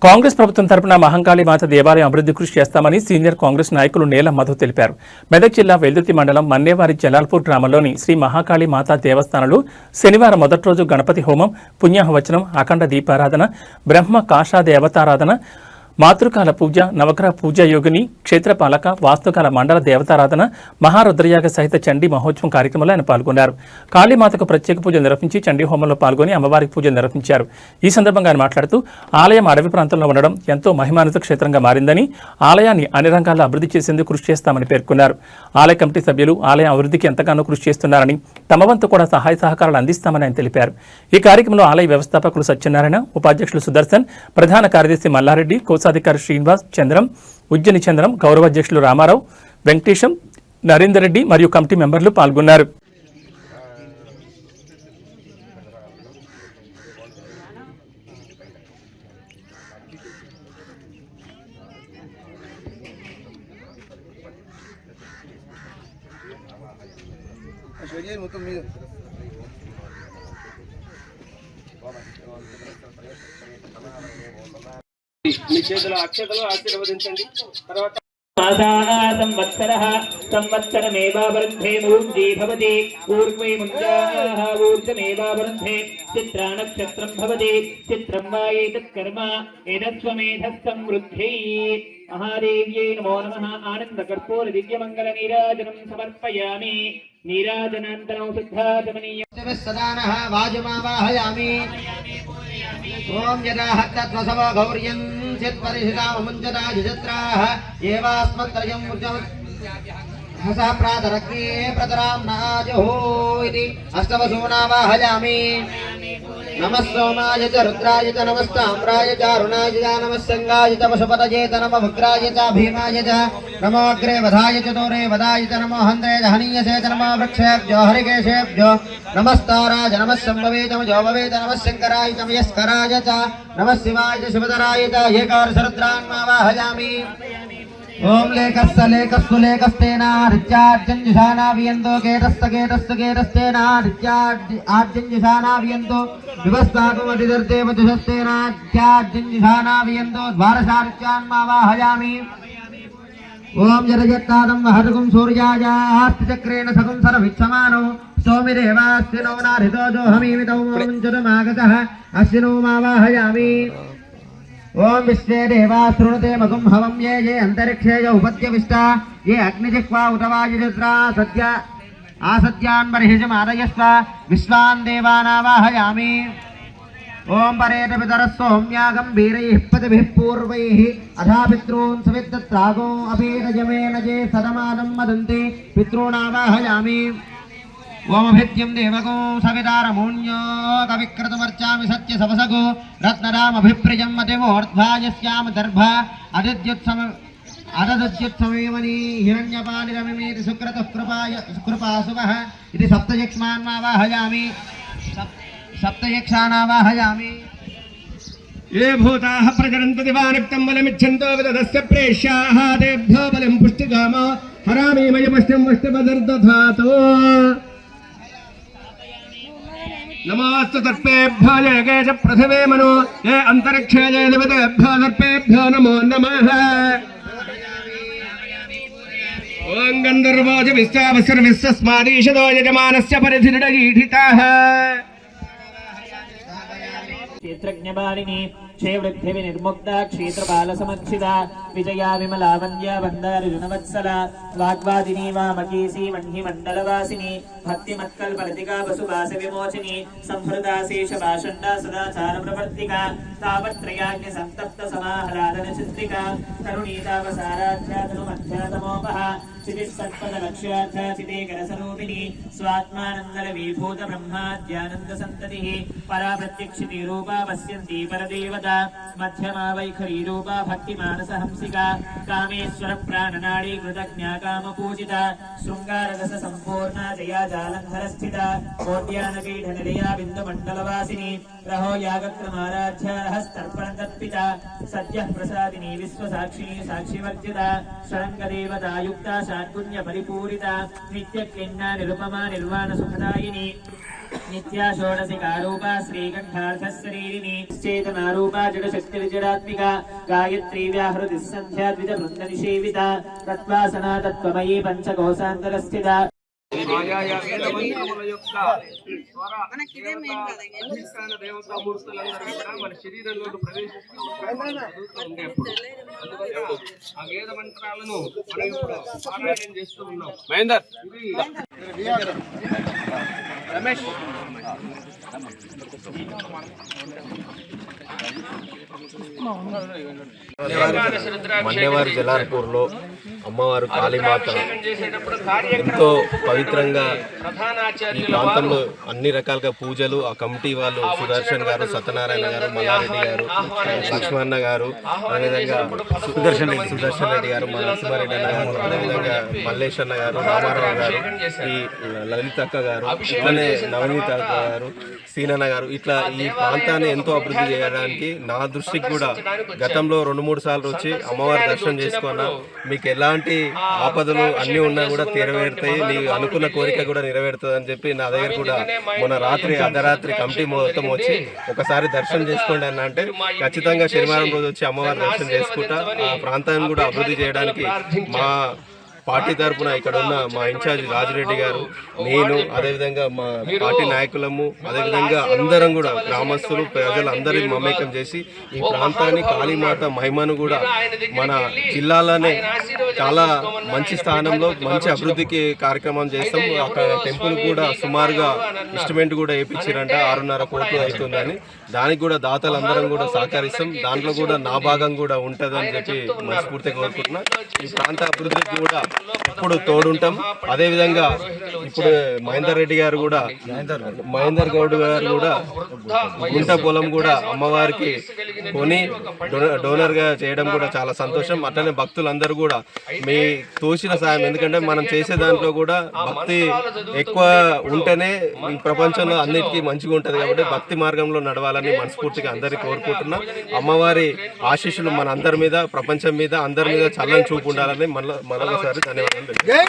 కాంగ్రెస్ ప్రభుత్వం తరపున మహంకాళి మాత దేవాలయం అభివృద్ధి కృషి చేస్తామని సీనియర్ కాంగ్రెస్ నాయకులు నేల మధు తెలిపారు. మెదక్ జిల్లా వెల్దుర్తి మండలం మన్నేవారి జలాల్పూర్ గ్రామంలోని శ్రీ మహాకాళి మాతా దేవస్థానంలో శనివారం మొదటి రోజు గణపతి హోమం, పుణ్యాహవచనం, అఖండ దీపారాధన, బ్రహ్మ కాషా దేవతారాధన, మాతృకాల పూజ, నవగ్రహ పూజా యోగిని, క్షేత్రపాలక, వాస్తుకాల మండల దేవతారాధన, మహారుద్రయాగ సహిత చండీ మహోత్సవం కార్యక్రమంలో ఆయన పాల్గొన్నారు. కాళీమాతకు ప్రత్యేక పూజలు నిర్వహించి చండీ హోమంలో పాల్గొని అమ్మవారికి పూజలు నిర్వహించారు. ఈ సందర్భంగా ఆయన మాట్లాడుతూ ఆలయం అడవి ప్రాంతంలో ఉండడం ఎంతో మహిమాన్విత క్షేత్రంగా మారిందని, ఆలయాన్ని అన్ని రంగాల్లో అభివృద్ధి చేసేందుకు కృషి చేస్తామని పేర్కొన్నారు. ఆలయ కమిటీ సభ్యులు ఆలయం అభివృద్ధికి ఎంతగానో కృషి చేస్తున్నారని, తమ వంతు కూడా సహాయ సహకారాలు అందిస్తామని ఆయన తెలిపారు. ఈ కార్యక్రమంలో ఆలయ వ్యవస్థాపకులు సత్యనారాయణ, ఉపాధ్యక్షులు సుదర్శన్, ప్రధాన కార్యదర్శి మల్లారెడ్డి, కోశాధికారి శ్రీనివాస్, చంద్రం, ఉజ్జని చంద్రం, గౌరవాధ్యక్షులు రామారావు, వెంకటేశం, నరేందర్ రెడ్డి మరియు కమిటీ మెంబర్లు పాల్గొన్నారు. మీ చేతుల అక్షతలు ఆశీర్వదించండి. తర్వాత సంవత్సరమేవావరుద్ధే మూర్జీ భవతి పూర్వే ముంజాః ఊర్జమేవావరుద్ధే చిత్రా నక్షత్రం భవతి చిత్రం వా ఏతత్ కర్మ ఏతత్స్వమేధస్థం వృద్ధి. మహాదేవ్యై నమో నమః. ఆనంద కర్పూర దివ్యమంగళ నీరాజనం సమర్పయామి. నీరాజనాంతరం శుద్ధాచమనీయం సదానః వాజమావాహయామి. ఓం యదాహత్తత్వసవ గౌర్యం చిత్పరిషితాముంజదాజిత్రాః ఏవాస్మత్రయం హస ప్రాతరగ్నే ప్రతరాం నాజహో ఇతి అష్టవసూనావాహయామి. నమః సోమాయ చ రుద్రాయ చ నమస్తామ్రాయ చ అరుణాయ చ నమః సంగాయ చ పశుపతయే చ నమః ఉగ్రాయ చ భీమాయ చ నమో అగ్రే వధాయ చ దూరే వదాయ చ నమో హంద్రే హనీయసే చ నమో వృక్షేభ్యో హరికేశేభ్యో నమస్తారాయ నమః సంభవే చ జోభవే చ నమః శంకరాయ చ మయస్కరాయ చ నమః శివాయ చ శివధరాయ చ ఏకాదశరుద్రాన్మావాహయామి. ఓం లేకస్స లేకస్సు లేకస్తేనార్చార్జంజుషానావియంతో కేతస్త కేతస్తేనార్చార్జంజుషానావియంతో వివస్వాకుమతిదర్దేవతుషస్తేనార్చార్జంజుషానావియంతో ద్వారశార్చాన్మావాహయామి. ఓం జరజత్తాదం వహర్గుం సూర్యాయాస్తిచక్రేణ సగుం సరవిచ్చమానో సోమిరేవాస్తినో నారితో జోహమీమితో ముంచురుమాగతః అస్తినో మావాహయామి. ఓం విశ్వే దేవా శృణుతే మగుం హవం ఏ ఏ అంతరిక్షే ఉపద్యవిష్టా ఏ అగ్నిజిహ్వా ఉతవాయుజత్రా సద్య ఆసత్యాన్ బర్హిషమాదయస్వ విశ్వాన్ దేవానావాహయామి. ఓం పరేత పితరः సౌమ్యాగం వీరైః పతిభిః పూర్వైః అథా పితॄన్ సవిత్తత్రాగో అపీతజమేన చే సదమానం వదంతి పితॄనావాహయామి. ఓమభిద్యం దేవగో సవితారమూన్యో కవిక్రతుమర్చామి సత్య సవసగో రత్నరామభిప్రియం మతిమోర్ధ్వాయస్యామ దర్భ అదదుద్యుత్సమేమని హిరణ్యపాలిరమిమేతి సుక్రతుః కృపాసువః ఇది సప్తయక్ష్మాన్మావాహయామి. సప్తయక్షానావాహయామి. ఏ భూతాః ప్రచరంతు దివానిక్తం బలమిచ్చంతో విదదస్య ప్రేష్యాః తేభ్యో బలం పుష్టికామో హరామి మయమష్టం వష్టిపదర్దధాతో. నమోస్తు సర్పేభ్యో జగే చ పృథివే మను ఏ అంతరిక్షే జే దివతేభ్యో సర్పేభ్యో నమో నమః. ఓం గంధర్వోజ విశ్వావసర్ విశ్వస్మాదీశదో యజమానస్య పరిధిరిడగీఠితాః. క్షేత్రజ్ఞబాలిని క్షేవృద్ధి వినిర్ముక్త క్షేత్రపాల సమక్షిత విజయా విమలా వంద్యా వందారుజునవత్సల వాగ్వాదిని వామకేశీ మహ్ని మండలవాసిని భక్తి మత్కల్పలతికా వసువాస విమోచిని సంహృదా శేష భాషండ సదాచార ప్రవర్తిక తావత్రయాజ్ఞ సంతప్త సమాహ్లాదన చిత్రిక కరుణీతావసారాధ్యాతను మధ్యాతమోపహ చితిస్సత్పద లక్ష్యార్థ చిదేకరసరూపిణి స్వాత్మానందర విభూత బ్రహ్మాద్యానంద సంతతి పరా ప్రత్యక్షితి రూపా పశ్యంతి పరదేవత మధ్యమా వైఖరీ రూపా భక్తి మానస హంసిక కామేశ్వర ప్రాణనాడీ కృతజ్ఞా కామ పూజిత శృంగారరస సంపూర్ణ జయా జాలంధర స్థిత కోట్యాన పీఠ నిలయా బిందు మండలవాసిని రహో యాగక్రమారాధ్య రహస్తర్పణ తత్పిత సద్య ప్రసాదిని విశ్వసాక్షిని సాక్షివర్జిత శరంగ దేవతాయుక్త షాడ్గుణ్య పరిపూరిత నిత్య క్లిన్న నిరుపమా నిర్వాణ సుఖదాయిని నిత్యా షోడశికారూపా శ్రీకంఠార్థశరీరిణి చేతనారూపా జడశక్తిర్జడాత్మిక గాయత్రీ వ్యాహృతి సంధ్యా ద్విజ బృంద నిషేవిత తత్వాసనా తత్వమయీ పంచకోశాంతరస్థిత ఆయా వేద మంత్రముల యొక్క స్వర అధిష్టాన దేవతామూర్తులందరూ కూడా మన శరీరంలో ప్రవేశిస్తూ ఉండేప్పుడు అందువల్ల ఆ వేద మంత్రాలను మనం ఇప్పుడు పారాయణం చేస్తూ ఉన్నాం. మహేందర్ రమేష్ మన్యవారి జలార్పూర్లో అమ్మవారు కాళీమాత ఎంతో పవిత్రంగా ఈ ప్రాంతంలో అన్ని రకాలుగా పూజలు ఆ కమిటీ వాళ్ళు సుదర్శన్ గారు, సత్యనారాయణ గారు, మల్లారెడ్డి గారు, లక్ష్మణ గారు, అదేవిధంగా సుదర్శన్ రెడ్డి గారు, మా నరసింహారెడ్డి అన్న గారు, అదేవిధంగా మల్లేశన్న గారు, రామారావు గారు, ఈ లలితక్క గారు, ఇట్లనే నవనీత గారు, సీనన్న గారు, ఇట్లా ఈ ప్రాంతాన్ని ఎంతో అభివృద్ధి చేయడానికి నా దృష్టికి కూడా గతంలో 2-3 సార్లు వచ్చి అమ్మవారి దర్శనం చేసుకున్నా. మీకు ఎలాంటి ఆపదలు అన్నీ ఉన్నా కూడా తీరవేరుతాయి, నీ అనుకున్న కోరిక కూడా నెరవేరుతుంది అని చెప్పి నా దగ్గర కూడా మొన్న అర్ధరాత్రి కమిటీ మొత్తం వచ్చి ఒకసారి దర్శనం చేసుకోండి అన్న అంటే ఖచ్చితంగా శనివారం రోజు వచ్చి అమ్మవారి దర్శనం చేసుకుంటా ఆ ప్రాంతాన్ని కూడా అభివృద్ధి చేయడానికి మా పార్టీ తరఫున ఇక్కడ ఉన్న మా ఇన్ఛార్జ్ రాజిరెడ్డి గారు, నేను, అదేవిధంగా మా పార్టీ నాయకులము, అదేవిధంగా అందరం కూడా గ్రామస్తులు ప్రజలందరినీ మమేకం చేసి ఈ ప్రాంతాన్ని కాళీమాత మహిమను కూడా మన జిల్లాలోనే చాలా మంచి స్థానంలో మంచి అభివృద్ధికి కార్యక్రమం చేస్తాం. అక్కడ టెంపుల్ కూడా సుమారుగా ఇన్స్ట్రుమెంట్ కూడా వేయించారంట 6.5 కోట్లు అవుతుందని. దానికి కూడా దాతలందరం కూడా సహకరిస్తాం. దాంట్లో కూడా నా భాగం కూడా ఉంటుందని చెప్పి మనస్ఫూర్తిగా కోరుకుంటున్నా. ఈ ప్రాంత అభివృద్ధికి కూడా ఎప్పుడు తోడుంటాం. అదేవిధంగా ఇప్పుడు మహేందర్ గౌడ్ గారు కూడా గుంట పొలం కూడా అమ్మవారికి కొని డోనర్ గా చేయడం కూడా చాలా సంతోషం. అట్లనే భక్తులందరూ కూడా మీ తోచిన సాయం, ఎందుకంటే మనం చేసే దాంట్లో కూడా భక్తి ఎక్కువ ఉంటేనే ఈ ప్రపంచంలో అన్నిటికీ మంచిగా ఉంటుంది. కాబట్టి భక్తి మార్గంలో నడవాలని మనస్ఫూర్తిగా అందరికీ కోరుకుంటున్నా. అమ్మవారి ఆశీస్సులు మన అందరి మీద, ప్రపంచం మీద, అందరి మీద చల్లని చూపు ఉండాలని మరొకసారి ధన్యవాదాలు.